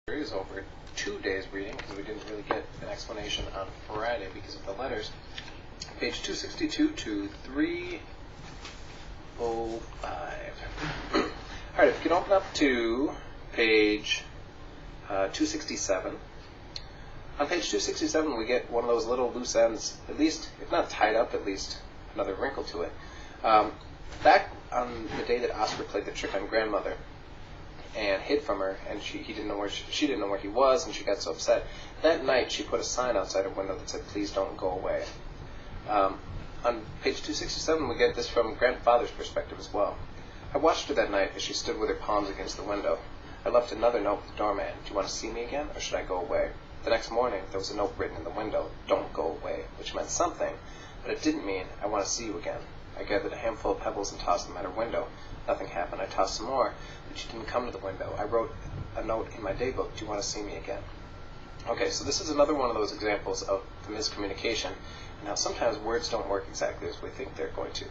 series over 2 days reading because we didn't really get an explanation on Friday because of the letters. Page 262 to 305. Alright, if you can open up to page 267. On page 267 we get one of those little loose ends, at least, if not tied up, at least another wrinkle to it. Back on the day that Oscar played the trick on grandmother and hid from her, and she didn't know where he was, and she got so upset. That night, she put a sign outside her window that said, "Please don't go away." On page 267, we get this from grandfather's perspective as well. I watched her that night as she stood with her palms against the window. I left another note with the doorman. "Do you want to see me again, or should I go away?" The next morning, there was a note written in the window, "Don't go away," which meant something, but it didn't mean, "I want to see you again." I gathered a handful of pebbles and tossed them at her window. Nothing happened. I tossed some more, but she didn't come to the window. I wrote a note in my daybook, "Do you want to see me again?" Okay, so this is another one of those examples of the miscommunication and how sometimes words don't work exactly as we think they're going to.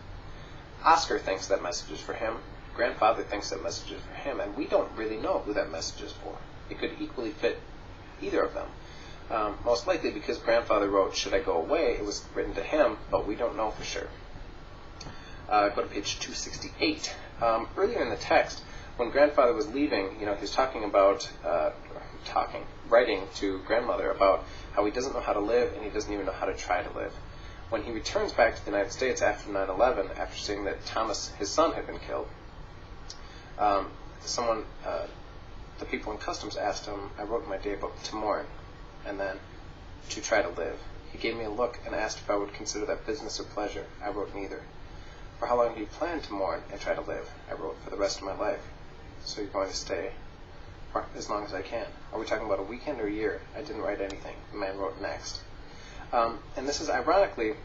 Oscar thinks that message is for him. Grandfather thinks that message is for him, and we don't really know who that message is for. It could equally fit either of them. Most likely because grandfather wrote, "Should I go away?" It was written to him, but we don't know for sure. Go to page 268. Earlier in the text, when grandfather was leaving, he was writing to grandmother about how he doesn't know how to live and he doesn't even know how to try to live. When he returns back to the United States after 9/11, after seeing that Thomas, his son, had been killed, the people in customs asked him, "I wrote in my daybook to mourn, and then to try to live." He gave me a look and asked if I would consider that business or pleasure. I wrote neither. "For how long do you plan to mourn and try to live?" I wrote, "For the rest of my life." "So you're going to stay?" "For as long as I can." "Are we talking about a weekend or a year?" I didn't write anything. The man wrote next. And this is ironically,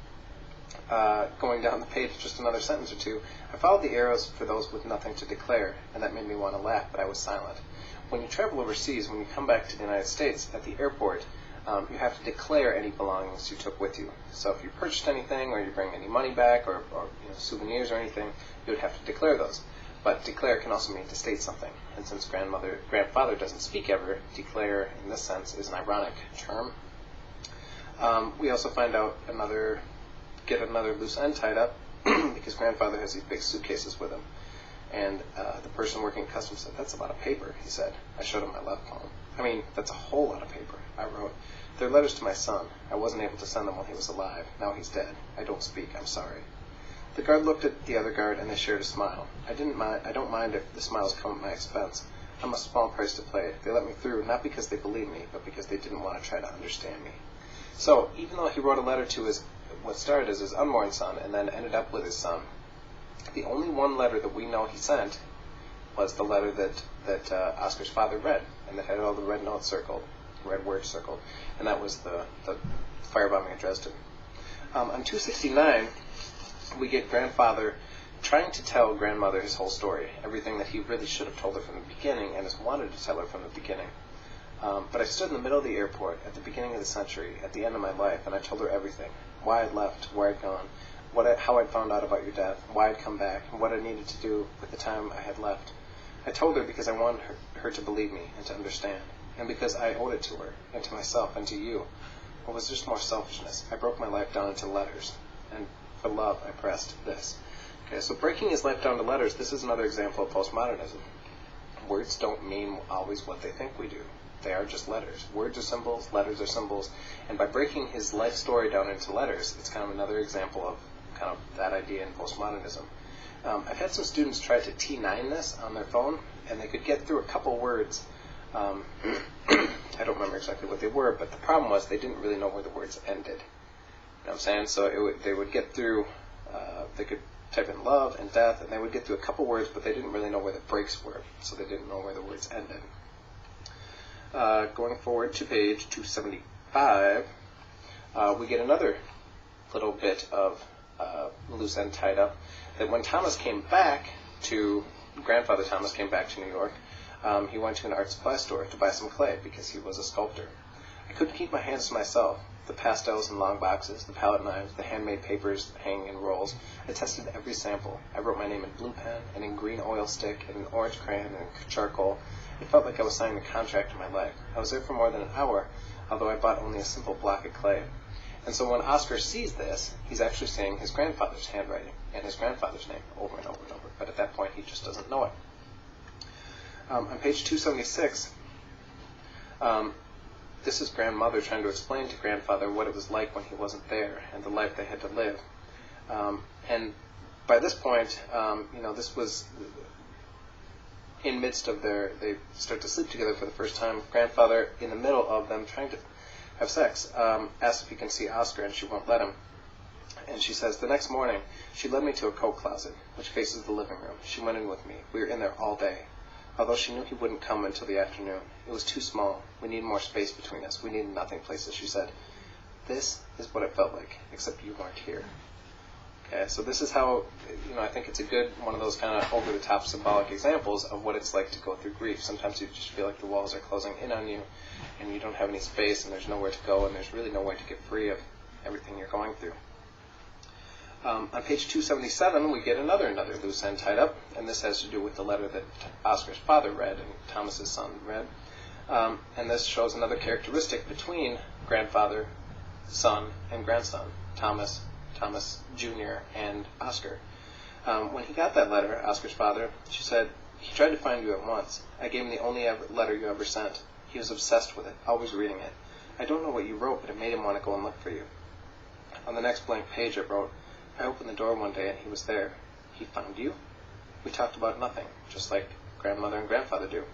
going down the page just another sentence or two, I followed the arrows for those with nothing to declare, and that made me want to laugh, but I was silent. When you travel overseas, when you come back to the United States, at the airport, you have to declare any belongings you took with you. So if you purchased anything, or you bring any money back, or souvenirs or anything, you would have to declare those. But declare can also mean to state something. And since grandfather doesn't speak ever, declare in this sense is an ironic term. We also get another loose end tied up because grandfather has these big suitcases with him. And the person working at customs said, "That's a lot of paper," he said. I showed him my left palm. "I mean, that's a whole lot of paper," I wrote. "They're letters to my son. I wasn't able to send them while he was alive. Now he's dead. I don't speak. I'm sorry." The guard looked at the other guard, and they shared a smile. I don't mind if the smiles come at my expense. I'm a small price to pay. They let me through, not because they believed me, but because they didn't want to try to understand me. So, even though he wrote a letter to what started as his unborn son, and then ended up with his son, the only one letter that we know he sent was the letter that Oscar's father read, and that had all the red words circled, and that was the firebombing at Dresden. On 269, we get grandfather trying to tell grandmother his whole story, everything that he really should have told her from the beginning and has wanted to tell her from the beginning. But I stood in the middle of the airport at the beginning of the century, at the end of my life, and I told her everything. Why I'd left, where I'd gone, how I'd found out about your death, why I'd come back, and what I needed to do with the time I had left. I told her because I wanted her to believe me and to understand, and because I owed it to her, and to myself, and to you. Or was just more selfishness? I broke my life down into letters, and for love I pressed this. Okay, so breaking his life down to letters, this is another example of postmodernism. Words don't mean always what they think we do. They are just letters. Words are symbols, letters are symbols, and by breaking his life story down into letters, it's kind of another example of kind of that idea in postmodernism. I've had some students try to T9 this on their phone, and they could get through a couple words. I don't remember exactly what they were, but the problem was they didn't really know where the words ended. You know what I'm saying? So they would get through, they could type in love and death, and they would get through a couple words, but they didn't really know where the breaks were, so they didn't know where the words ended. Going forward to page 275, we get another little bit of loose end tied up, that when grandfather Thomas came back to New York, he went to an art supply store to buy some clay because he was a sculptor. I couldn't keep my hands to myself. The pastels in long boxes, the palette knives, the handmade papers hanging in rolls. I tested every sample. I wrote my name in blue pen, and in green oil stick, and in orange crayon, and in charcoal. It felt like I was signing a contract in my life. I was there for more than an hour, although I bought only a simple block of clay. And so when Oscar sees this, he's actually seeing his grandfather's handwriting and his grandfather's name over and over and over. But at that point, he just doesn't know it. On page 276, this is grandmother trying to explain to grandfather what it was like when he wasn't there and the life they had to live. And by this point, this was in midst of they start to sleep together for the first time. Grandfather, in the middle of them trying to have sex, asks if he can see Oscar, and she won't let him. And she says, the next morning, she led me to a coat closet, which faces the living room. She went in with me. We were in there all day. Although she knew he wouldn't come until the afternoon. It was too small. We needed more space between us. We needed nothing places, she said. This is what it felt like, except you weren't here. Okay, so this is how, I think it's a good, one of those kind of over-the-top symbolic examples of what it's like to go through grief. Sometimes you just feel like the walls are closing in on you, and you don't have any space, and there's nowhere to go, and there's really no way to get free of everything you're going through. On page 277, we get another loose end tied up, and this has to do with the letter that Oscar's father read and Thomas's son read. And this shows another characteristic between grandfather, son, and grandson, Thomas Jr., and Oscar. When he got that letter, Oscar's father, she said, he tried to find you at once. I gave him the only letter you ever sent. He was obsessed with it, always reading it. I don't know what you wrote, but it made him want to go and look for you. On the next blank page, I wrote, I opened the door one day and he was there. He found you? We talked about nothing, just like grandmother and grandfather do.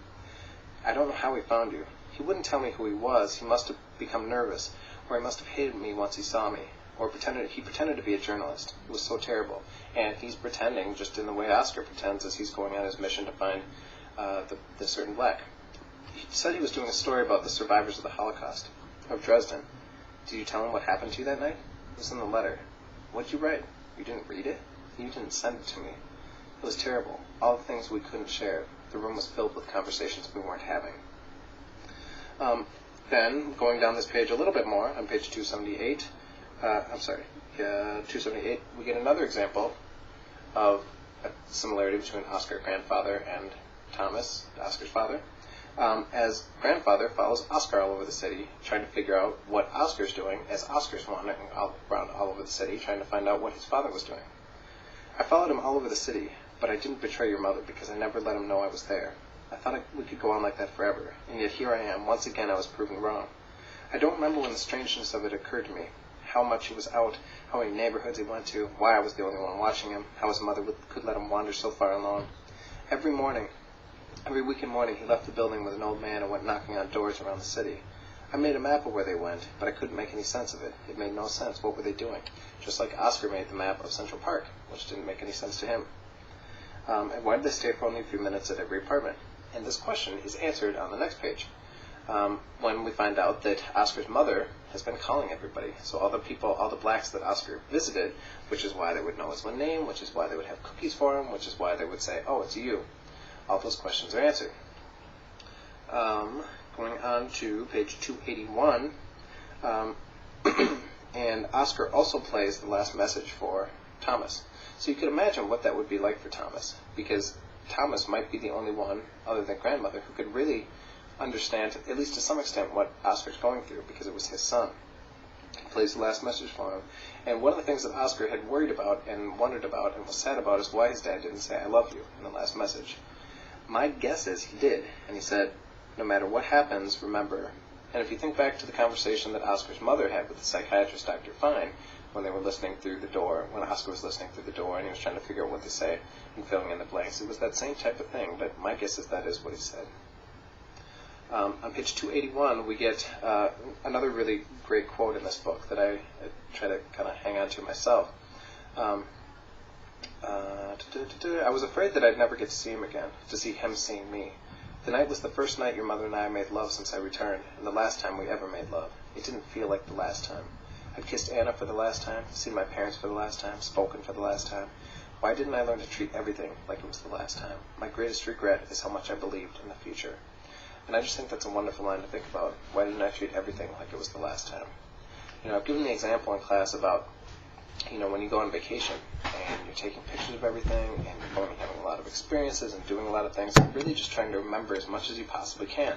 I don't know how he found you. He wouldn't tell me who he was. He must have become nervous, or he must have hated me once he saw me, or he pretended to be a journalist. It was so terrible. And he's pretending, just in the way Oscar pretends as he's going on his mission to find the certain black. He said he was doing a story about the survivors of the Holocaust, of Dresden. Did you tell him what happened to you that night? It was in the letter. What did you write? You didn't read it? You didn't send it to me. It was terrible. All the things we couldn't share. The room was filled with conversations we weren't having. Then, going down this page a little bit more, on page 278, 278, we get another example of a similarity between Oscar, grandfather, and Thomas, Oscar's father, as grandfather follows Oscar all over the city, trying to figure out what Oscar's doing, as Oscar's wandering around all over the city, trying to find out what his father was doing. I followed him all over the city, but I didn't betray your mother because I never let him know I was there. I thought we could go on like that forever, and yet here I am. Once again I was proven wrong. I don't remember when the strangeness of it occurred to me, how much he was out, how many neighborhoods he went to, why I was the only one watching him, how his mother could let him wander so far alone. Every weekend morning he left the building with an old man and went knocking on doors around the city. I made a map of where they went, but I couldn't make any sense of it. It made no sense. What were they doing? Just like Oscar made the map of Central Park, which didn't make any sense to him. And why did they stay for only a few minutes at every apartment? And this question is answered on the next page, when we find out that Oscar's mother has been calling everybody. So all the blacks that Oscar visited, which is why they would know his one name, which is why they would have cookies for him, which is why they would say, oh, it's you. All those questions are answered. Going on to page 281, and Oscar also plays the last message for Thomas. So you can imagine what that would be like for Thomas, because Thomas might be the only one, other than grandmother, who could really understand, at least to some extent, what Oscar's going through, because it was his son. He plays the last message for him. And one of the things that Oscar had worried about and wondered about and was sad about is why his dad didn't say, I love you, in the last message. My guess is he did, and he said, no matter what happens, remember. And if you think back to the conversation that Oscar's mother had with the psychiatrist, Dr. Fine, when they were listening through the door, when Oscar was listening through the door and he was trying to figure out what they say and filling in the blanks, it was that same type of thing, but my guess is that is what he said. On page 281, we get another really great quote in this book that I try to kind of hang on to myself. I was afraid that I'd never get to see him again, to see him seeing me. The night was the first night your mother and I made love since I returned, and the last time we ever made love. It didn't feel like the last time. I'd kissed Anna for the last time, seen my parents for the last time, spoken for the last time. Why didn't I learn to treat everything like it was the last time? My greatest regret is how much I believed in the future. And I just think that's a wonderful line to think about. Why didn't I treat everything like it was the last time? I've given the example in class about, when you go on vacation and you're taking pictures of everything and you're going and having a lot of experiences and doing a lot of things, and really just trying to remember as much as you possibly can.